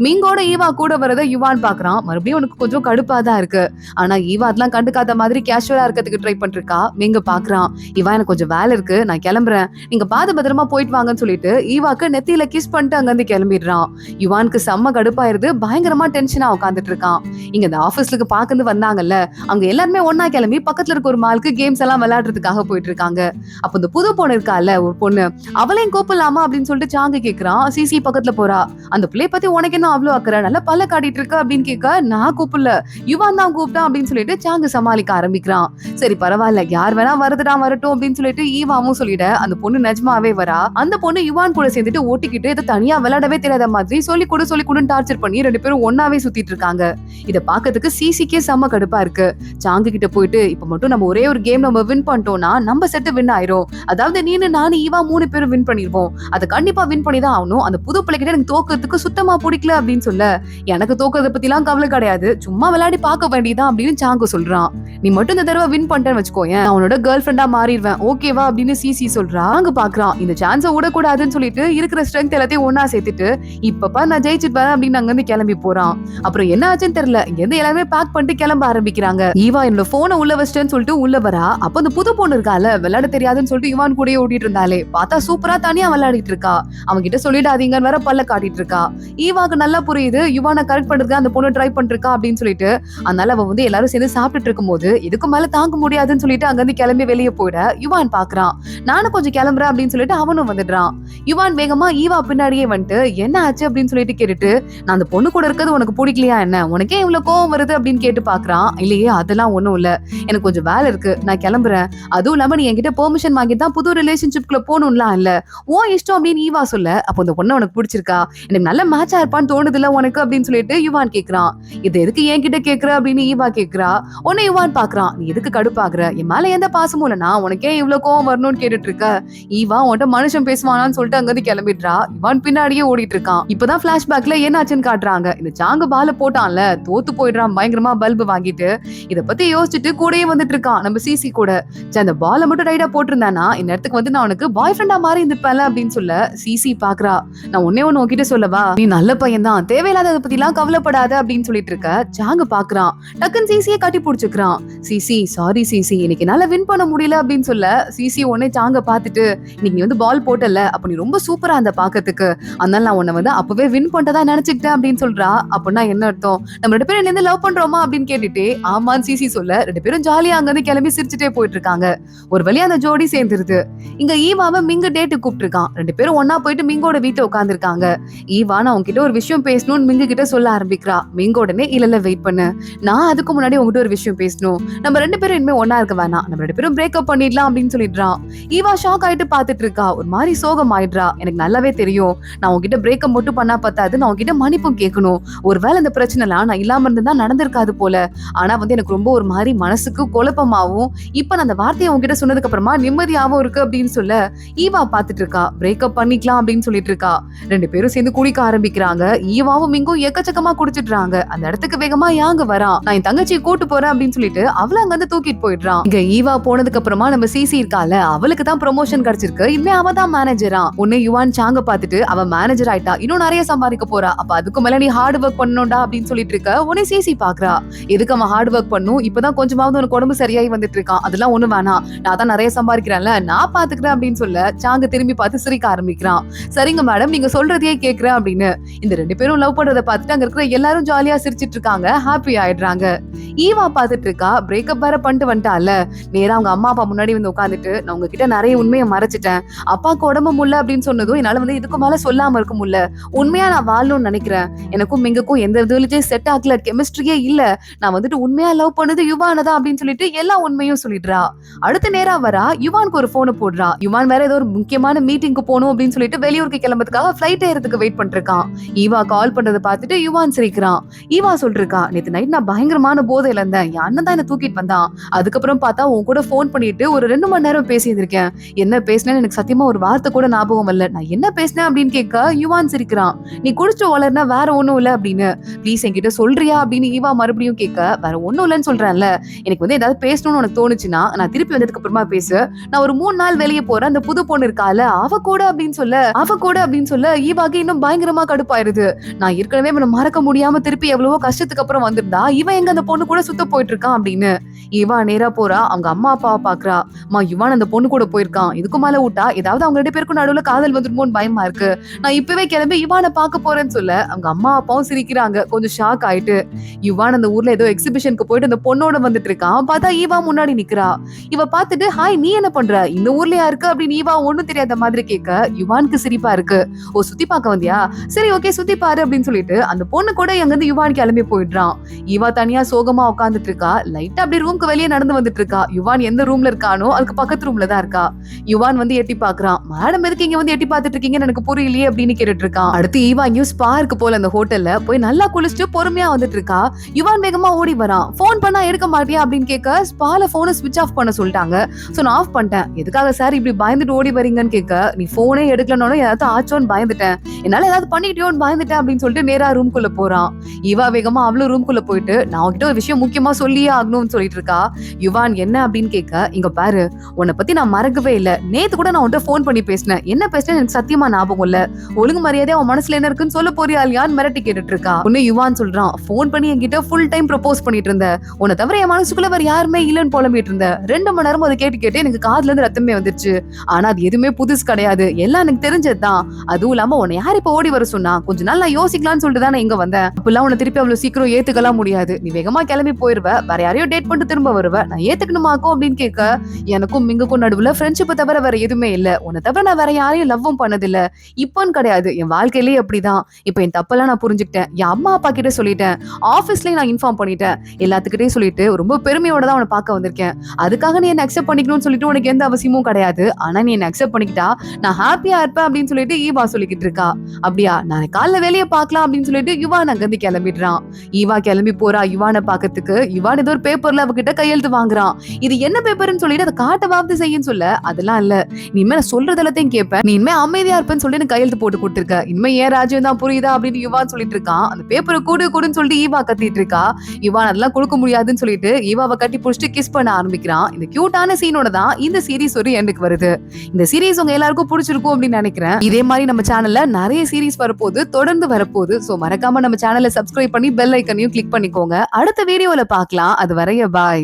மிங்கோட ஈவா கூட வரத யுவான் பாக்குறான். மறுபடியும் உனக்கு கொஞ்சம் கடுப்பா தான் இருக்கு, ஆனா ஈவா அதெல்லாம் கண்டுக்காத மாதிரி கேஷுவலா இருக்கிறதுக்கு ட்ரை பண்ணிருக்கா. மிங்க பாக்க பாக்குறான். இவா எனக்கு கொஞ்சம் வேலை இருக்கு, நான் கிளம்புறேன், நீங்க பாத்து பத்திரமா போயிட்டு வாங்கன்னு சொல்லிட்டு ஈவாக்கு நெத்தியில கிஸ் பண்ணிட்டு அங்க இருந்து கிளம்பிடுறான். யுவானுக்கு செம்ம கடுப்பாயிருது, பயங்கரமா டென்ஷனா உட்காந்துட்டு இருக்கான். இங்க இந்த ஆபீஸ்க்கு பாக்குறது வந்தாங்கல்ல, அவங்க எல்லாருமே ஒன்னா கிளம்பி பக்கத்துல இருக்க ஒரு மாலுக்கு கேம்ஸ் எல்லாம் விளையாடுறதுக்காக போயிட்டு இருக்காங்க. அப்ப இந்த புது பொண்ணு இருக்கால ஒரு பொண்ணு, அவளையும் கூப்பிடலாமா அப்படின்னு சொல்லிட்டு சாங்கு கேக்குறான். சிசி பக்கத்துல போறா. அந்த பிள்ளைய பத்தி உனக்கு என்ன அவ்வளவு அக்கறை, நல்லா பல்ல காட்டிட்டு இருக்க அப்படின்னு கேட்க, நான் கூப்பிடல, யுவான் தான் கூப்பிட்டான் அப்படின்னு சொல்லிட்டு சாங்கு சமாளிக்க ஆரம்பிக்கிறான். சரி பரவாயில்ல, யார் வேணா வருதுடா வரட்டும் அப்படின்னு சொல்லிட்டு ஈவாவும் சொல்லிட அந்த பொண்ணு நிஜமாவே வரா. அந்த பொண்ணு யுவான் கூட சேர்ந்துட்டு ஓட்டிக்கிட்டு இதை தனியா விளையாடவே தெரியாத மாதிரி சொல்லி கொடுன்னு டார்ச்சர் பண்ணி 2 பேரும் ஒன்னாவே சுத்திட்டு இருக்காங்க. இத பாக்கிறதுக்கு சிசிக்கே செம்ம கடுப்பா இருக்கு. சாங்கு கிட்ட போயிட்டு இப்ப மட்டும் நம்ம ஒரே ஒரு கேம் நம்ம வின் பண்ணிட்டோம்னா நம்ம செட்டு வின் ஆயிரும், அதாவது நீனு நானு ஈவா 3 பேரும் வின் பண்ணிருவோம், அதை கண்டிப்பா வின் பண்ணி தான் ஆகணும், அந்த புது பிள்ளைகிட்ட எனக்கு தோக்கிறதுக்கு சுத்தமா பிடிக்கல அப்படின்னு சொல்ல, எனக்கு தோக்கிறத பத்தி எல்லாம் கவலை கிடையாது, சும்மா விளையாடி பார்க்க வேண்டியதான் அப்படின்னு சாங்கு சொல்றான். நீ மட்டும் இந்த தடவை வின் பண்ணிட்டேன்னு வச்சுக்கோயேன், அவனோட கேர்ள் ஃப்ரெண்டா மாறிடுவேன், ஓகேவா அப்படின்னு சிசி சொல்றா. அங்க பாக்குறான் இந்த சான்ஸை விடக்கூடாதுன்னு சொல்லிட்டு இருக்கிற ஸ்ட்ரென்த் எல்லாத்தையும் ஒன்னா சேர்த்துட்டு இப்பப்பா நான் ஜெயிச்சுட்டு வரேன் அப்படின்னு அங்க இருந்து கிளம்பி போறான். அப்புறம் என்ன ஆச்சுன்னு தெரியல, இங்க இருந்து எல்லாமே பேக் பண்ணிட்டு கிளம்ப ஆரம்பிக்கிறாங்க. ஈவா என்னோட போனை உள்ள வச்சிட்டேன்னு சொல்லிட்டு உள்ள வரா. அப்ப அந்த புது பொண்ணு இருக்கால, விளையாட தெரியாதுன்னு சொல்லிட்டு இவான் கூடயே ஓட்டிட்டு இருந்தாலே, பார்த்தா சூப்பரா தனியா விளையாடிட்டு இருக்கா. அவங்க கிட்ட சொல்லிடாதீங்கன்னு வேற பல்ல காட்டிட்டு இருக்கா. ஈவாக்கு நல்லா புரியுது யுவானை கரெக்ட் பண்றதுக்கு அந்த பொண்ணு ட்ரை பண்ணிருக்கா அப்படின்னு சொல்லிட்டு. அதனால அவ வந்து எல்லாரும் சேர்ந்து சாப்பிட்டுட்டு இருக்கும் போது இதுக்கு மேல தாங்க முடியாதுன்னு சொல்லிட்டு அங்க இருந்து கிளம்பி வெளியே போயிட யுவான் பாக்குறான். நானும் கொஞ்சம் கிளம்புறேன் அப்படின்னு சொல்லிட்டு அவனும் வந்துடுறான். யுவான் வேகமா ஈவா பின்னாடியே வந்துட்டு என்ன ஆச்சு அப்படின்னு சொல்லிட்டு கேட்டுட்டு, நான் அந்த பொண்ணு கூட இருக்கிறது உனக்கு பிடிக்கலையா என்ன, உனக்கே இவ்வளவு கோவம் வருது அப்படின்னு கேட்டு பாக்குறான். இல்லையே அதெல்லாம் ஒண்ணும் இல்ல, எனக்கு கொஞ்சம் வேலை இருக்கு, நான் கிளம்புறேன், அதுவும் இல்லாம நீ என்கிட்ட பெர்மிஷன் வாங்கிட்டு தான் புது ரிலேஷன்ஷிப்குள்ள போகணும்லாம் இல்ல, ஓ இஷ்டம் அப்படின்னு ஈவா சொல்ல, அப்போ அந்த பொண்ணு உனக்கு பிடிச்சிருக்கா, எனக்கு நல்ல மேட்சா இருப்பான்னு தோணுது இல்ல உனக்கு அப்படின்னு சொல்லிட்டு யுவான் கேக்குறான். இது எதுக்கு என்கிட்ட கேக்குற அப்படின்னு ஈவா கேக்குறா. உன்னை யுவான் பாக்குறான், நீ எதுக்கு கடுப்பாக்குற, என் மேல எந்த பாசமும் இல்லனா உனக்கே இவ்வளவு கோவம் வரணும்னு கேட்டுட்டு இருக்க, ஈவா உன்கிட்ட மனுஷன் பேசுவானான்னு சொல்லிட்டு அங்க இருந்து கிளம்பிடுறா. யுவான் பின்னாடியே ஓடிட்டு இருக்கான். இப்பதான் பிளாஷ்பேக்ல என்ன ஆச்சுன்னு காட்டுறாங்க. இந்த சாங்கு பால போட்டான்ல, தோத்து போயிடுறான் பயங்கரமா பல்பு வாங்கிட்டு. இத பத்தி யோசிச்சுட்டு கூடயே வந்துட்டு இருக்கான் நம்ம சிசி கூட. அந்த பால மட்டும் ரைடா போட்டிருந்தானா இந்த இடத்துக்கு வந்து நான் உனக்கு பாய் ஃப்ரெண்டா மாறி இருந்திருப்பேன்ல அப்படின்னு சொல்ல சிசி பாக்குறா. நான் ஒன்னே ஒண்ணு உன்கிட்ட சொல்லவா, நீ நல்ல பையன் தான், தேவையில்லாத பத்தி எல்லாம் கவலைப்படாத அப்படின்னு சொல்லிட்டு இருக்க. சாங்கு பாக்குறான், டக்குன்னு சிசியை கட்டி பிடிச்சுக்கிறான். சிசி சாரி சிசி, இன்னைக்கு என்னால வின் பண்ண முடியல அப்படின்னு சொல்ல, சிசி உடனே சாங்க பாத்துட்டு, இன்னைக்கு நீ வந்து பால் போட்டல, அப்ப நீ ரொம்ப சூப்பரா அந்த பாக்கிறதுக்கு, அதனால நான் உன்னை வந்து அப்பவே வின் பண்ணதா நினைச்சுக்கிட்டேன் அப்படின்னு சொல்றா. அப்படின்னா என்ன அர்த்தம், நம்ம 2 பேரும் என்ன லவ் பண்றோமா அப்படின்னு கேட்டுட்டு ஆமான்னு சிசி சொல்ல, 2 பேரும் ஜாலியா அங்க இருந்து கிளம்பி சிரிச்சுட்டே போயிட்டு இருக்காங்க. ஒரு வழியா அந்த ஜோடி சேர்ந்துருது. இங்க ஈவாவை மிங்கு டேட்டு கூப்பிட்டு இருக்கான். 2 பேரும் ஒன்னா போயிட்டு மிங்கோட வீட்டை உட்கார்ந்து இருக்காங்க. ஈவா நான் உங்ககிட்ட ஒரு விஷயம் பேசணும்னு மிங்கு கிட்ட சொல்ல ஆரம்பிக்கிறா. மிங்க உடனே இல்ல வெயிட் பண்ணு, நான் அதுக்கு முன்னாடி உங்ககிட்ட ஒரு விஷயம் பேசணும், நம்ம 2 பேரும் இனிமே ஒன்னா இருக்க வேணாம், நம்ம 2 பேரும் பிரேக்கப் பண்ணிடலாம் அப்படின்னு சொல்லிடுறான். ஈவா ஷாக் ஆயிட்டு பாத்துட்டு இருக்கா, ஒரு மாதிரி சோகம் ஆயிடுறா. எனக்கு நல்லாவே தெரியும், நான் உங்ககிட்ட பிரேக்கப் மட்டும் பண்ணா பத்தாது, நான் உங்ககிட்ட மன்னிப்பும் கேட்கணும், ஒருவேளை இந்த பிரச்சனை எல்லாம் நான் இல்லாம இருந்தா நடந்திருக்காது போல, ஆனா வந்து எனக்கு ரொம்ப ஒரு மாதிரி மனசுக்கு குழப்பமாவும், இப்ப நான் அந்த வார்த்தையை உங்ககிட்ட சொன்னதுக்கு அப்புறமா நிம்மதியாவும் இருக்கு அப்படின்னு சொல்ல, ஈவா பாத்துட்டு இருக்கா. பிரேக்கப் பண்ணிக்கலாம் அப்படின்னு சொல்லிட்டு இருக்கா. 2 பேரும் சேர்ந்து குடிக்க ஆரம்பிக்கிறாங்க. ஈவாவும் மிங்கும் எக்கச்சக்கமா குடிச்சிடுறாங்க. அந்த இடத்துக்கு வேகமா யாங்க வரா. நான் என் தங்கச்சியை கூட்டு போறேன் அப்படின்னு சொல்லிட்டு அவளை அங்க வந்து தூக்கிட்டு போயிடுறான். இங்க ஈவா போனதுக்கு அப்புறமா நம்ம சிசி இருக்கால, அவளுக்கு தான் ப்ரமோஷன் கிடைச்சிருக்கு, இனிமே அவ தான் மேனேஜரா. உன்னை யுவான் சாங்க பாத்துட்டு அவ மேனேஜர் ஆயிட்டா, இன்னும் நிறைய சம்பாதிக்க போறா, அப்ப அதுக்கு மேல நீ ஹார்ட் ஒர்க் பண்ணணும்டா அப்படின்னு சொல்லிட்டு இருக்க. உன்னை சிசி பாக்குறா. எதுக்கு அவன் ஹார்ட் ஒர்க் பண்ணும், இப்பதான் கொஞ்சமாவது உனக்கு உடம்பு சரியாயி வந்துட்டு இருக்கான், அதெல்லாம் ஒண்ணு வேணாம், நான் தான் நிறைய சம்பாதிக்கிறேன்ல, நான் பாத்துக்கிறேன் அப்படின்னு சொல்ல, சாங்க திரும்பி பார்த்து சிரிக்க ஆரம்பிக்கிறான். சரிங்க மேடம், நீங்க சொல்றதையே கேக்குறேன் அப்படின்னு. இந்த 2 பேரும் லவ் பண்றதை பார்த்துட்டு அங்க இருக்கிற எல்லாரும் ஜாலியா சிரிச்சிட்டு இருக்காங்க, ஹாப்பி ஆயிடுறாங்க. ஈவா பாத்துட்டு இருக்கா, பிரேக்கப் வேற பண்ணிட்டு வந்துட்டால, நேரா அவங்க அம்மா அப்பா முன்னாடி வந்து உட்காந்துட்டு, நான் உங்ககிட்ட நிறைய உண்மையை மறைச்சிட்டேன், அப்பாவுக்கு உடம்பு முடியல அப்படின்னு சொன்னதும் என்னால வந்து இதுக்கு மேல சொல்லாம இருக்க முடியல, உண்மையா நான் வாழணும்னு நினைக்கிறேன், எனக்கும் மிங்கக்கும் எந்த விதத்திலயும் செட் ஆகல, கெமிஸ்ட்ரியே இல்ல, நான் வந்துட்டு உண்மையா லவ் பண்ணது யுவானதான் அப்படின்னு சொல்லிட்டு எல்லா உண்மையும் சொல்லிடுறா. அடுத்த நேரா வரா, யுவானுக்கு ஒரு போனை போடுறா. யுவான் வேற ஏதோ ஒரு முக்கியமான மீட்டிங்க்கு போகணும் அப்படின்னு சொல்லிட்டு வெளியூருக்கு கிளம்புறதுக்காக ஃபிளைட் ஏறதுக்கு வெயிட் பண்ணிருக்கான். ஈவா கால் பண்றதை பார்த்துட்டு யுவான் சிரிக்கிறான். ஈவா சொல்றா, நேத்து நைட் நான் பயங்கரமான போதையில இருந்தேன், என் அண்ணன் தான் என்ன தூக்கிட்டு வந்தான், அதுக்கப்புறம் பார்த்தா உன் கூட போன் பண்ணிட்டு ஒரு 2 மணி நேரம் பேசியிருக்கேன், என்ன பேசினேன்னு எனக்கு சத்தியமா ஒரு வார்த்தை கூட ஞாபகம் இல்ல, நான் என்ன பேசினேன் அப்படின்னு கேட்க யுவான் சிரிக்கிறான். நீ குடிச்சு வளர்னா வேற ஒண்ணும் இல்ல அப்படின்னு, ப்ளீஸ் என்கிட்ட சொல்றியா அப்படின்னு ஈவா மறுபடியும் கேட்க, வேற ஒண்ணும் இல்லன்னு சொல்றேன்ல, எனக்கு வந்து ஏதாவது பேசணும்னு உனக்கு தோணுச்சுன்னா நான் திருப்பி வந்ததுக்கு அப்புறமா பேசு, நான் ஒரு 3 நாள் வெளியே போறேன், அந்த புது பொண்ணு இருக்கால அவ கூட அப்படின்னு சொல்ல ஈவாக்கு இன்னும் பயங்கரமா கடுப்பாயிருது. நான் ஏற்கனவே இவனை மறக்க முடியாம திருப்பி எவ்வளவோ கஷ்டத்துக்கு அப்புறம் வந்திருந்தா இவன் எங்க அந்த பொண்ணு கூட சுத்த போயிட்டு இருக்கான் அப்படின்னு. ஈவா நேரா போறா, அவங்க அம்மா அப்பா ஈவாவை பாக்குறா. யுவான் அந்த பொண்ணு கூட போயிருக்கான், இதுக்கு மேல விட்டா ஏதாவது அவங்க 2 பேருக்கும் நடுவுல காதல் வந்துருமோன்னு பயமா இருக்கு. நான் இப்பவே கிளம்பி யுவானை பார்க்க போறேன்னு சொல்ல அவங்க அம்மா அப்பாவும் சிரிக்கிறாங்க, கொஞ்சம் ஷாக் ஆயிட்டு. யுவான் அந்த ஊர்ல ஏதோ எக்ஸிபிஷனுக்கு போயிட்டு அந்த பொண்ணோட வந்துட்டு இருக்கான். பார்த்தா ஈவா முன்னாடி நிக்கிறா. இவ பார்த்துட்டு ஹாய் நீ என்ன பண்ற, இந்த ஊர்லயா இருக்கு அப்படின்னு ஈவா ஒண்ணும் தெரியாத மாதிரி கேட்க யுவானுக்கு சிரிப்பா இருக்கு. ஓ சுத்தி பார்க்க வந்தியா, சரி ஓகே சுத்தி பாரு அப்படின்னு சொல்லிட்டு அந்த பொண்ணு கூட அங்க இருந்து யுவான் கிளம்பி போயிடுறான். ஈவா தனியா சோகமா உட்காந்துட்டு இருக்கா. லைட்டா அப்படி ரூம்க்கு வெளியே நடந்து வந்துட்டு இருக்கா. யுவான் எந்த ரூம்ல இருக்கானோ அதுக்கு பக்கத்து ரூம்ல தான் இருக்கா. யுவான் வந்து எட்டி பாக்குறான். மேடம் எதுக்கு இங்க வந்து எட்டி பாத்துட்டு இருக்கீங்கன்னு எனக்கு புரியலையே அப்படின்னு கேட்டுட்டு இருக்கான். அடுத்து ஈவா இங்கேயும் ஸ்பார்க்கு போல அந்த ஹோட்டல்ல போய் நல்லா குளிச்சுட்டு பொறுமையா வந்துட்டு இருக்கா. யுவான் வேகமா ஓடி வரான். போன் பண்ணா எடுக்க மாட்டியா அப்படின்னு கேட்க ஸ்பால போனை ஸ்விட்ச் ஆஃப் பண்ண சொல்லிட்டாங்க. சோ நான் ஆஃப் பண்ணிட்டேன். எதுக்காக சார் இப்படி பயந்துட்டு ஓடி வரீங்கன்னு கேட்க நீ போனே எடுக்கலனாலும் ஏதாவது ஆச்சோன்னு பயந்துட்டேன், என்னால ஏதாவது பண்ணிட்டியோன்னு பயந்துட்டேன் அப்படின்னு சொல்லிட்டு நேரா ரூம்குள்ள போறான். யுவா வேகமா அவளும் ரூம்குள்ள போயிட்டு நான் உன்கிட்ட ஒரு விஷயம் முக்கியமா சொல்லியே ஆகணும்னு சொல்லிட்டு இருக்கா. யுவான் என்ன அப்படின்னு கேட்க இங்க பாரு உன்னை பத்தி நான் மறக்கவே இல்ல, நேத்து கூட நான் உன்கிட்ட போன் பண்ணி பேசினேன், என்ன பேசினேன் எனக்கு சத்தியமா ஞாபகம் இல்ல, ஒழுங்கு மரியாதை அவன் மனசுல என்ன இருக்குன்னு சொல்ல போறியா இல்லையான்னு மிரட்டி கேட்டுட்டு இருக்கா. உன்னை யுவான் சொல்றான் போன் பண்ணி என்கிட்ட ஃபுல் டைம் ப்ரொபோஸ் பண்ணிட்டு இருந்த, உன்னை தவிர என் மனசுக்குள்ள வேற யாருமே இல்லன்னு புலம்பிட்டு இருந்த, 2 மணி நேரமும் அதை கேட்டு எனக்கு காதுல இருந்து ரத்தமே வந்துருச்சு. ஆனா அது எதுவுமே புதுசு கிடையாது, எல்லாம் எனக்கு தெரிஞ்சதுதான். அதுவும் இல்லாம உன்னை யார் இப்ப ஓடி வர சொன்னா, கொஞ்ச நாள் நான் யோசிக்கலாம்னு சொல்லிட்டு தான் இங்க வந்தேன். அப்பெல்லாம் உன்னை திருப்பி அவ்வளவு சீக்கிரம் ஏத்துக்கலாம் முடியாது, நீ வேகமா கிளம்பி போயிருவ, வேற யாரையோ டேட் பண்ணிட்டு திரும்ப வருவ, நான் ஏத்துக்கணுமாக்கும் அப்படின்னு கேட்க எனக்கும் மிங்குக்கும் நடுவுல ஃப்ரெண்ட்ஷிப் தவிர வேற எதுவுமே இல்ல, உன்னை தவிர நான் வேற யாரையும் லவ்வும் பண்ணதில்ல, இப்பன்னு கிடையாது, என் வாழ்க்கையிலேயே அப்படிதான். இப்ப என் தப்பெல்லாம் நான் புரிஞ்சுக்கிட்டேன், என் அம்மா அப்பா கிட்ட சொல்லிட்டேன், ஆபீஸ்லயும் நான் இன்ஃபார்ம் பண்ணிட்டேன், எல்லாத்துக்கிட்டையும் சொல்லிட்டு ரொம்ப பெருமையோட தான் உன்னை பார்க்க வந்திருக்கேன். அதுக்காக நீ என்ன அக்செப்ட் பண்ணிக்கணும்னு சொல்லிட்டு உனக்கு எந்த அவசியமும் கிடையாது, ஆனா நீ என்ன அக்செப்ட் பண்ணிக்கிட்டா நான் ஹாப்பியா இருப்பேன் அப்படின்னு சொல்லிட்டு ஈவா சொல்லிக்கிட்டு இருக்கா. அப்படியா நான் காலைல வேலையை பார்க்கலாம் அப்படின்னு சொல்லிட்டு யுவான் அங்கிருந்து கிளம்பிடுறான். ஈவா கிளம்பி போறா யுவானை பாக்கிறதுக்கு. யுவான் ஏதோ ஒரு பேப்பர்ல அவகிட்ட கையெழுத்து வாங்குறான். இது என்ன பேப்பர்னு சொல்லிட்டு அதை காட்டவாவது செய்யும் சொல்ல அதெல்லாம் இல்ல, நீ இனிமே நான் சொல்றது எல்லாத்தையும் கேட்பேன், நீ இனிமே அமைதியா இருப்பேன்னு சொல்லி எனக்கு கையெழுத்து போட்டு கொடுத்துருக்க, இனிமே ஏன் ராஜ்யம் தான் புரியுதா அப்படின்னு யுவான் சொல்லிட்டு இருக்கான். அந்த பேப்பரை கூடுன்னு சொல்லிட்டு ஈவா கத்திட்டு இருக்கா. யுவான் அதெல்லாம் கொடுக்க முடியாதுன்னு சொல்லிட்டு ஈவாவை கட்டி புடிச்சிட்டு கிஸ் பண்ண ஆரம்பிக்கிறான். இந்த கியூட்டான சீனோட தான் இந்த சீரிஸ் ஒரு எண்டுக்கு வருது. இந்த சீரிஸ் உங்க எல்லாருக்கும் பிடிச்சிருக்கும் அப்படின்னு நினைக்கிறேன். இதே மாதிரி நம்ம சேனல்ல நிறைய சீரிஸ் வரப்போகுது, தொடர்ந்து வரப்போகுது. சோ மறக்காம நம்ம சேனலை சப்ஸ்கிரைப் பண்ணி பெல் ஐக்கனையும் கிளிக் பண்ணிக்கோங்க. அடுத்த வீடியோல பார்க்கலாம். அது வரைய பாய்.